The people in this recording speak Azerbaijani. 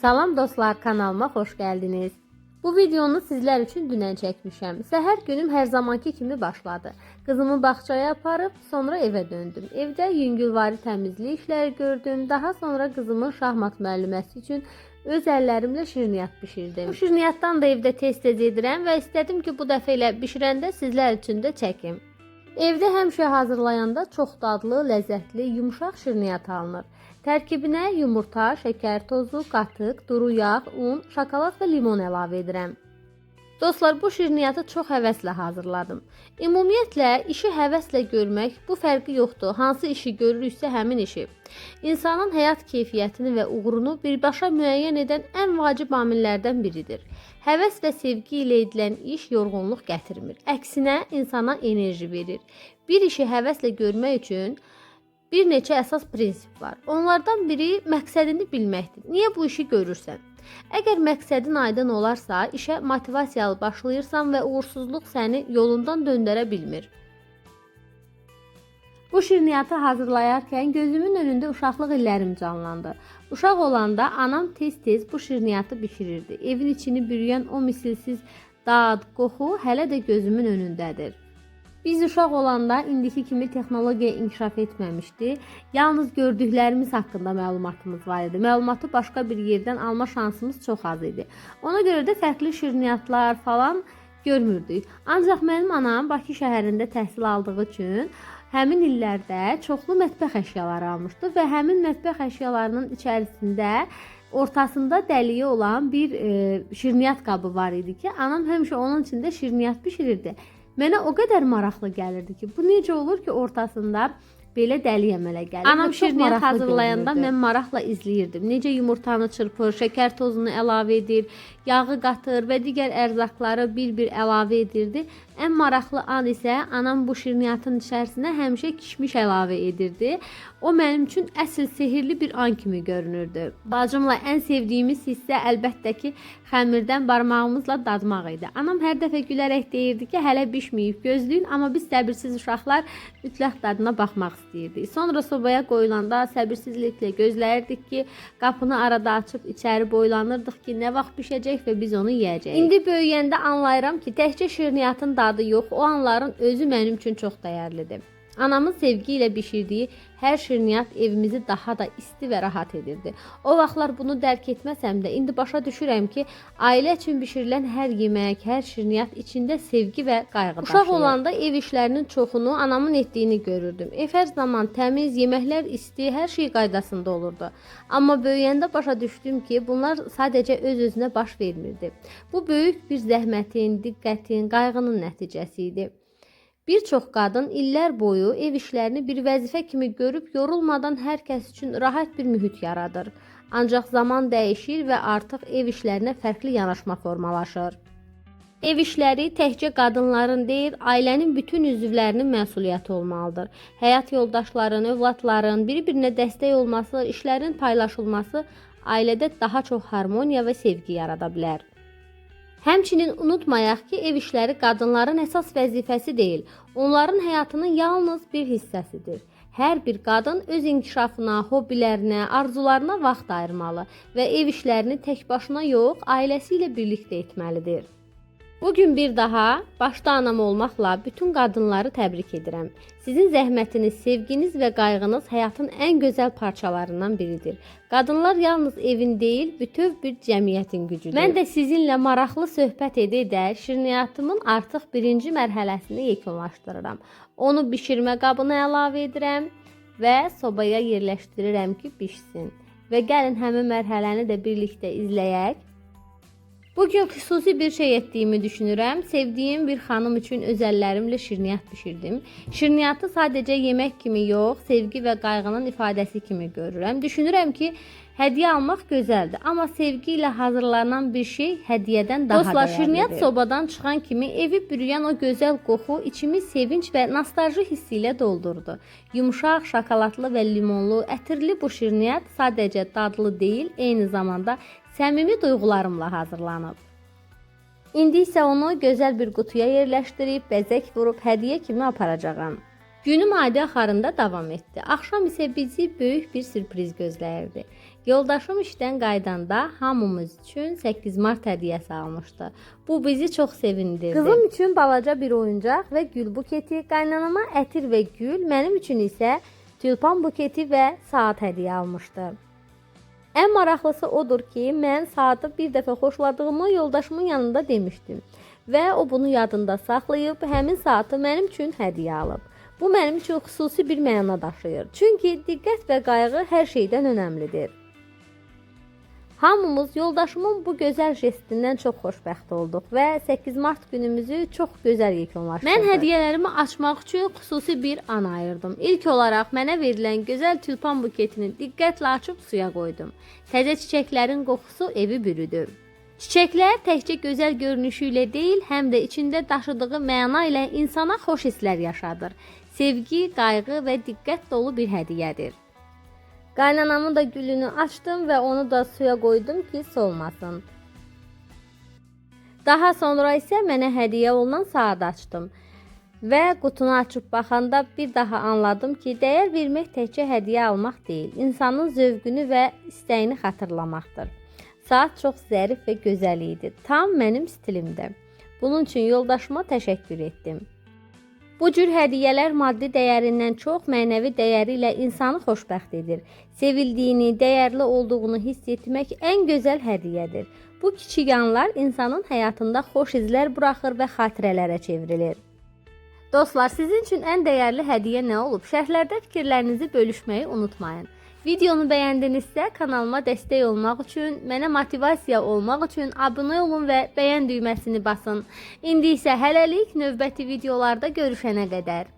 Salam dostlar, kanalıma xoş gəldiniz. Bu videonu sizlər üçün dünən çəkmişəm. Səhər günüm hər zamanki kimi başladı. Qızımı bağçaya aparıb sonra evə döndüm. Evdə yüngülvari təmizlik işləri gördüm. Daha sonra qızımın şahmat müəlliməsi üçün öz əllərimlə şirniyyat bişirdim. Bu şirniyyatdan da evdə tez-tez edirəm və istədim ki, bu dəfə ilə bişirəndə sizlər üçün də çəkim. Evdə həmişə hazırlayanda çox dadlı, ləzzətli, yumşaq şirniyyat alınır. Tərkibinə yumurta, şəkər tozu, qatıq, duru yağ, un, şokolad və limon əlavə edirəm. Dostlar, bu şirniyyatı çox həvəslə hazırladım. Ümumiyyətlə, işi həvəslə görmək bu fərqi yoxdur. Hansı işi görürüksə həmin işi. İnsanın həyat keyfiyyətini və uğurunu birbaşa müəyyən edən ən vacib amillərdən biridir. Həvəs və sevgi ilə edilən iş yorğunluq gətirmir. Əksinə, insana enerji verir. Bir işi həvəslə görmək üçün bir neçə əsas prinsip var. Onlardan biri məqsədini bilməkdir. Niyə bu işi görürsən? Əgər məqsədin aydın olarsa, işə motivasiyalı başlayırsan və uğursuzluq səni yolundan döndərə bilmir. Bu şirniyyatı hazırlayarkən gözümün önündə uşaqlıq illərim canlandı. Uşaq olanda anam tez-tez bu şirniyyatı bişirirdi. Evin içini bürüyən o misilsiz dad, qoxu hələ də gözümün önündədir. Biz uşaq olanda indiki kimi texnologiya inkişaf etməmişdi. Yalnız gördüklərimiz haqqında məlumatımız var idi. Məlumatı başqa bir yerdən alma şansımız çox az idi. Ona görə də fərqli şirniyyatlar falan görmürdük. Ancaq mənim anam Bakı şəhərində təhsil aldığı üçün həmin illərdə çoxlu mətbəx əşyaları almışdı və həmin mətbəx əşyalarının içərisində ortasında dəliyi olan bir şirniyyat qabı var idi ki, anam həmişə onun içində şirniyyat bişirirdi. Mənə o qədər maraqlı gəlirdi ki, bu necə olur ki, ortasında belə dəli əmələ gəlir. Anam şirniyyat hazırlayanda mən maraqla izləyirdim. Necə yumurtanı çırpır, şəkər tozunu əlavə edir, yağı qatır və digər ərzaqları bir-bir əlavə edirdi. Ən maraqlı an isə anam bu şirniyyatın içərisinə həmişə kişmiş əlavə edirdi. O mənim üçün əsl sehirli bir an kimi görünürdü. Bacımla ən sevdiyimiz hissə əlbəttə ki, xəmirdən barmağımızla dadmaq idi. Anam hər dəfə gülərək deyirdi ki, hələ bişməyib, gözləyin, amma biz səbirsiz uşaqlar mütləq dadına baxmaq istəyirdik. Sonra sobaya qoyulanda səbirsizliklə gözləyirdik ki, qapını arada açıb içəri boylanırdıq ki, nə vaxt bişəcək və biz onu yeyəcəyik. İndi böyüyəndə anlayıram ki, təkcə şirniyyatın dadı yox, o anların özü mənim üçün çox dəyərlidir. Anamın sevgi ilə bişirdiyi hər şirniyyat evimizi daha da isti və rahat edirdi. O vaxtlar bunu dərk etməsəm də indi başa düşürəm ki, ailə üçün bişirilən hər yemək, hər şirniyyat içində sevgi və qayğı daşıyır. Uşaq olanda ev işlərinin çoxunu anamın etdiyini görürdüm. Ev hər zaman təmiz, yeməklər isti, hər şey qaydasında olurdu. Amma böyüyəndə başa düşdüm ki, bunlar sadəcə öz-özünə baş vermirdi. Bu böyük bir zəhmətin, diqqətin, qayğının nəticəsi idi. Bir çox qadın illər boyu ev işlərini bir vəzifə kimi görüb yorulmadan hər kəs üçün rahat bir mühit yaradır. Ancaq zaman dəyişir və artıq ev işlərinə fərqli yanaşma formalaşır. Ev işləri təkcə qadınların deyil, ailənin bütün üzvlərinin məsuliyyəti olmalıdır. Həyat yoldaşların, övladların bir-birinə dəstək olması, işlərin paylaşılması ailədə daha çox harmoniya və sevgi yarada bilər. Həmçinin unutmayaq ki, ev işləri qadınların əsas vəzifəsi deyil, onların həyatının yalnız bir hissəsidir. Hər bir qadın öz inkişafına, hobbilərinə, arzularına vaxt ayırmalı və ev işlərini tək başına yox, ailəsi ilə birlikdə etməlidir. Bugün bir daha başda anam olmaqla bütün qadınları təbrik edirəm. Sizin zəhmətiniz, sevginiz və qayğınız həyatın ən gözəl parçalarından biridir. Qadınlar yalnız evin deyil, bütöv bir cəmiyyətin gücüdür. Mən də sizinlə maraqlı söhbət edə şirniyyatımın artıq birinci mərhələsini yekunlaşdırıram. Onu bişirmə qabına əlavə edirəm və sobaya yerləşdirirəm ki, bişsin. Və gəlin həmin mərhələni də birlikdə izləyək. Bugün xüsusi bir şey etdiyimi düşünürəm. Sevdiyim bir xanım üçün öz əllərimlə şirniyyat bişirdim. Şirniyyatı sadəcə yemək kimi yox, sevgi və qayğının ifadəsi kimi görürəm. Düşünürəm ki, hədiyyə almaq gözəldir, amma sevgi ilə hazırlanan bir şey hədiyyədən daha dəyərlidir. Dostlar, şirniyyat sobadan çıxan kimi evi bürüyən o gözəl qoxu içimi sevinç və nostalji hissi ilə doldurdu. Yumşaq, şokoladlı və limonlu, ətirli bu şirniyyat sadəcə dadlı deyil, eyni zamanda səmimi duyğularımla hazırlanıb. İndi isə onu gözəl bir qutuya yerləşdirib, bəzək vurub hədiyyə kimi aparacağam. Günüm adi axarında davam etdi. Axşam isə bizi böyük bir sürpriz gözləyirdi. Yoldaşım işdən qaydanda hamımız üçün 8 Mart hədiyyəsi almışdı. Bu bizi çox sevindirdi. Qızım üçün balaca bir oyuncaq və gül buketi, qaynanama ətir və gül, mənim üçün isə tülpan buketi və saat hədiyyə almışdı. Ən maraqlısı odur ki, mən saatı bir dəfə xoşladığımı yoldaşımın yanında demişdim və o bunu yadında saxlayıb həmin saatı mənim üçün hədiyyə alıb. Bu mənim üçün xüsusi bir məna daşıyır. Çünki diqqət və qayğı hər şeydən önəmlidir. Hamımız yoldaşımın bu gözəl jestindən çox xoşbəxt olduq və 8 Mart günümüzü çox gözəl yekunlaşdırdıq. Mən hədiyyələrimi açmaq üçün xüsusi bir an ayırdım. İlk olaraq mənə verilən gözəl tülpan buketini diqqətlə açıb suya qoydum. Təzə çiçəklərin qoxusu evi bürüdü. Çiçəklər təkcə gözəl görünüşü ilə deyil, həm də içində daşıdığı məna ilə insana xoş hisslər yaşadır. Sevgi, qayğı və diqqət dolu bir hədiyyədir. Qaynanamın da gülünü açdım və onu da suya qoydum ki, solmasın. Daha sonra isə mənə hədiyyə olunan saat açdım və qutunu açıb baxanda bir daha anladım ki, dəyər vermək təkcə hədiyyə almaq deyil, insanın zövqünü və istəyini xatırlamaqdır. Saat çox zərif və gözəl idi, tam mənim stilimdə. Bunun üçün yoldaşıma təşəkkür etdim. Bu cür hədiyyələr maddi dəyərindən çox mənəvi dəyəri ilə insanı xoşbəxt edir. Sevildiyini, dəyərli olduğunu hiss etmək ən gözəl hədiyyədir. Bu kiçik anlar insanın həyatında xoş izlər buraxır və xatirələrə çevrilir. Dostlar, sizin üçün ən dəyərli hədiyyə nə olub? Şərhlərdə fikirlərinizi bölüşməyi unutmayın. Videonu bəyəndinizsə kanalıma dəstək olmaq üçün, mənə motivasiya olmaq üçün abunə olun və bəyən düyməsini basın. İndi isə hələlik növbəti videolarda görüşənə qədər.